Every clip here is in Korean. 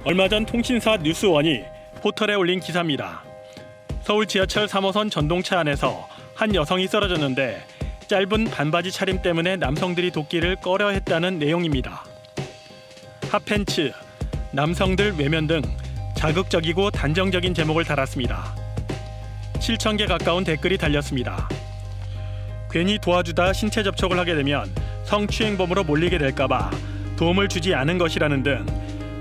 얼마 전 통신사 뉴스원이 포털에 올린 기사입니다. 서울 지하철 3호선 전동차 안에서 한 여성이 쓰러졌는데 짧은 반바지 차림 때문에 남성들이 돕기를 꺼려했다는 내용입니다. 핫팬츠, 남성들 외면 등 자극적이고 단정적인 제목을 달았습니다. 7,000개 가까운 댓글이 달렸습니다. 괜히 도와주다 신체 접촉을 하게 되면 성추행범으로 몰리게 될까봐 도움을 주지 않은 것이라는 등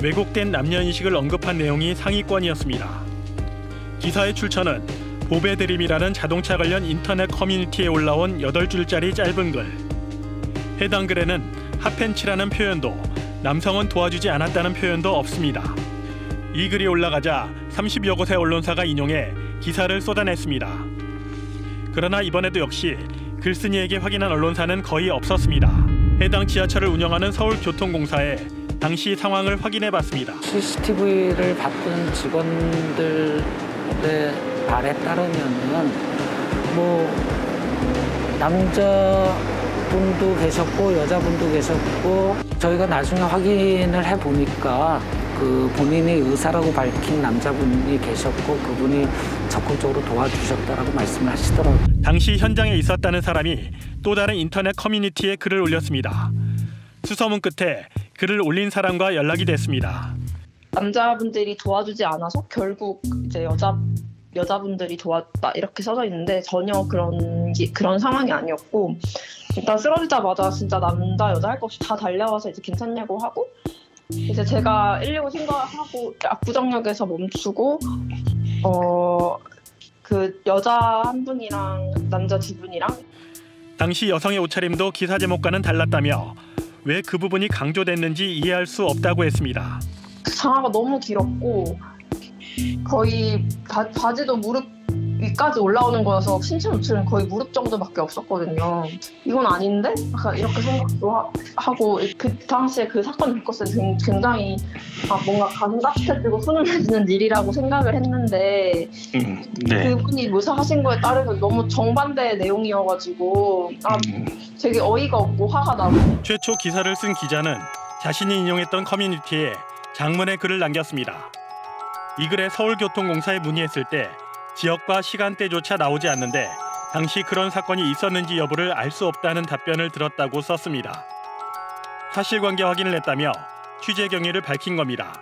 왜곡된 남녀인식을 언급한 내용이 상위권이었습니다. 기사의 출처는 보배드림이라는 자동차 관련 인터넷 커뮤니티에 올라온 8줄짜리 짧은 글. 해당 글에는 핫팬츠라는 표현도 남성은 도와주지 않았다는 표현도 없습니다. 이 글이 올라가자 30여 곳의 언론사가 인용해 기사를 쏟아냈습니다. 그러나 이번에도 역시 글쓴이에게 확인한 언론사는 거의 없었습니다. 해당 지하철을 운영하는 서울교통공사에 당시 상황을 확인해봤습니다. CCTV를 봤던 직원들의 말에 따르면은 남자분도 계셨고 여자분도 계셨고 저희가 나중에 확인을 해보니까 그 본인의 의사라고 밝힌 남자분이 계셨고 그분이 적극적으로 도와주셨다라고 말씀을 하시더라고요. 당시 현장에 있었다는 사람이 또 다른 인터넷 커뮤니티에 글을 올렸습니다. 수소문 끝에 글을 올린 사람과 연락이 됐습니다. 남자분들이 도와주지 않아서 결국 이제 여자분들이 도왔다 이렇게 써져 있는데 전혀 그런 상황이 아니었고 일단 쓰러지자마자 진짜 남자 여자 할 것 없이 다 달려와서 이제 괜찮냐고 하고 이제 제가 119 신고하고 압구정역에서 멈추고 그 여자 한 분이랑 남자 두 분이랑 당시 여성의 옷차림도 기사 제목과는 달랐다며 왜 그 부분이 강조됐는지 이해할 수 없다고 했습니다. 장화가 너무 길었고 거의 바지도 무릎 위까지 올라오는 거여서 신체 노출은 거의 무릎 정도밖에 없었거든요. 이건 아닌데? 약간 이렇게 생각도 하고 그 당시에 그 사건을 겪었을 때 굉장히 뭔가 가슴 따뜻해지고 훈훈해지는 일이라고 생각을 했는데 네. 그분이 묘사하신 거에 따르면 너무 정반대의 내용이어가지고 되게 어이가 없고 화가 나고. 최초 기사를 쓴 기자는 자신이 인용했던 커뮤니티에 장문의 글을 남겼습니다. 이 글에 서울교통공사에 문의했을 때 지역과 시간대조차 나오지 않는데 당시 그런 사건이 있었는지 여부를 알 수 없다는 답변을 들었다고 썼습니다. 사실관계 확인을 했다며 취재 경위를 밝힌 겁니다.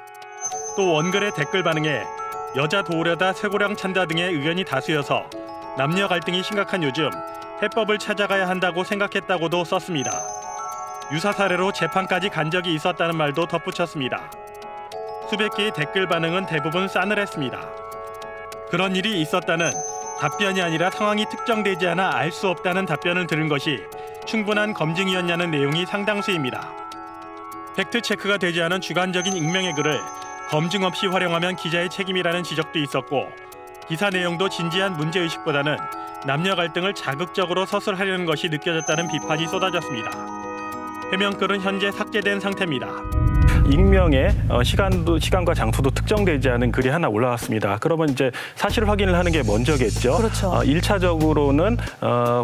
또 원글의 댓글 반응에 여자 도우려다 쇠고령 찬다 등의 의견이 다수여서 남녀 갈등이 심각한 요즘 해법을 찾아가야 한다고 생각했다고도 썼습니다. 유사 사례로 재판까지 간 적이 있었다는 말도 덧붙였습니다. 수백 개의 댓글 반응은 대부분 싸늘했습니다. 그런 일이 있었다는 답변이 아니라 상황이 특정되지 않아 알 수 없다는 답변을 들은 것이 충분한 검증이었냐는 내용이 상당수입니다. 팩트체크가 되지 않은 주관적인 익명의 글을 검증 없이 활용하면 기자의 책임이라는 지적도 있었고 기사 내용도 진지한 문제의식보다는 남녀 갈등을 자극적으로 서술하려는 것이 느껴졌다는 비판이 쏟아졌습니다. 해명글은 현재 삭제된 상태입니다. 익명의 시간과 장소도 특정되지 않은 글이 하나 올라왔습니다. 그러면 이제 사실 확인을 하는 게 먼저겠죠. 그렇죠. 1차적으로는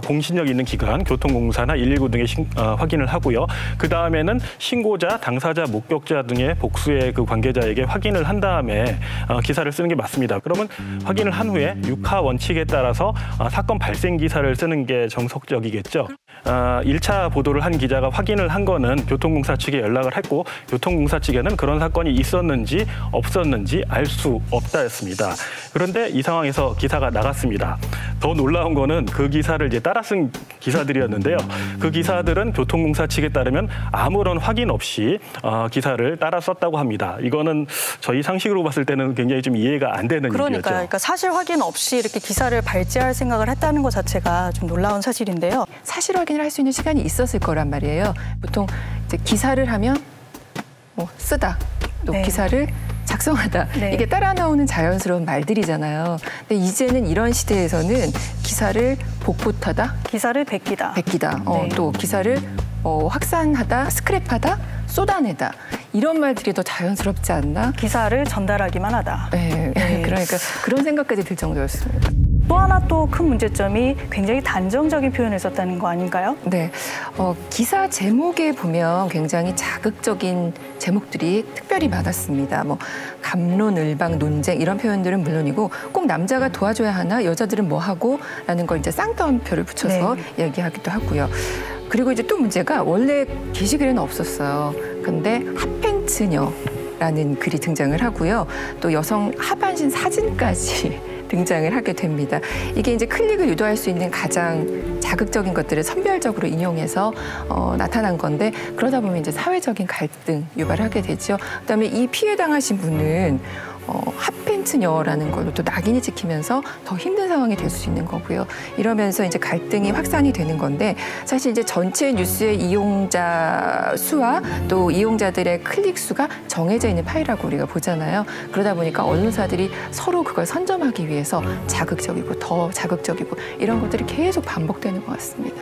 공신력 있는 기관, 교통공사나 119 등의 확인을 하고요. 그 다음에는 신고자, 당사자, 목격자 등의 복수의 그 관계자에게 확인을 한 다음에 기사를 쓰는 게 맞습니다. 그러면 확인을 한 후에 6하 원칙에 따라서 사건 발생 기사를 쓰는 게 정석적이겠죠. 1차 보도를 한 기자가 확인을 한 거는 교통공사 측에 연락을 했고 교통공사 측에는 그런 사건이 있었는지 없었는지 알 수 없다였습니다. 그런데 이 상황에서 기사가 나갔습니다. 더 놀라운 거는 그 기사를 이제 따라 쓴 기사들이었는데요. 그 기사들은 교통공사 측에 따르면 아무런 확인 없이 기사를 따라 썼다고 합니다. 이거는 저희 상식으로 봤을 때는 굉장히 좀 이해가 안 되는 일이었죠. 그러니까 사실 확인 없이 이렇게 기사를 발제할 생각을 했다는 것 자체가 좀 놀라운 사실인데요. 사실 확인을 할 수 있는 시간이 있었을 거란 말이에요. 보통 이제 기사를 하면 쓰다, 또 네. 기사를 작성하다. 네. 이게 따라 나오는 자연스러운 말들이잖아요. 근데 이제는 이런 시대에서는 기사를 복붙하다, 기사를 베끼다. 네. 또 기사를 확산하다, 스크랩하다, 쏟아내다. 이런 말들이 더 자연스럽지 않나? 기사를 전달하기만 하다. 네. 네. 그러니까 그런 생각까지 들 정도였습니다. 또 하나 또 큰 문제점이 굉장히 단정적인 표현을 썼다는 거 아닌가요? 네, 기사 제목에 보면 굉장히 자극적인 제목들이 특별히 많았습니다. 뭐 갑론을박 논쟁 이런 표현들은 물론이고 꼭 남자가 도와줘야 하나 여자들은 뭐 하고 라는 걸 이제 쌍따옴표를 붙여서 얘기하기도 하고요. 그리고 이제 또 문제가 원래 게시글에는 없었어요. 근데 핫팬츠녀라는 글이 등장을 하고요. 또 여성 하반신 사진까지 등장을 하게 됩니다. 이게 이제 클릭을 유도할 수 있는 가장 자극적인 것들을 선별적으로 인용해서 나타난 건데 그러다 보면 이제 사회적인 갈등 유발을 하게 되죠. 그다음에 이 피해 당하신 분은 핫팬츠녀라는 걸로 또 낙인이 찍히면서 더 힘든 상황이 될 수 있는 거고요. 이러면서 이제 갈등이 확산이 되는 건데 사실 이제 전체 뉴스의 이용자 수와 또 이용자들의 클릭 수가 정해져 있는 파일이라고 우리가 보잖아요. 그러다 보니까 언론사들이 서로 그걸 선점하기 위해서 자극적이고 더 자극적이고 이런 것들이 계속 반복되는 것 같습니다.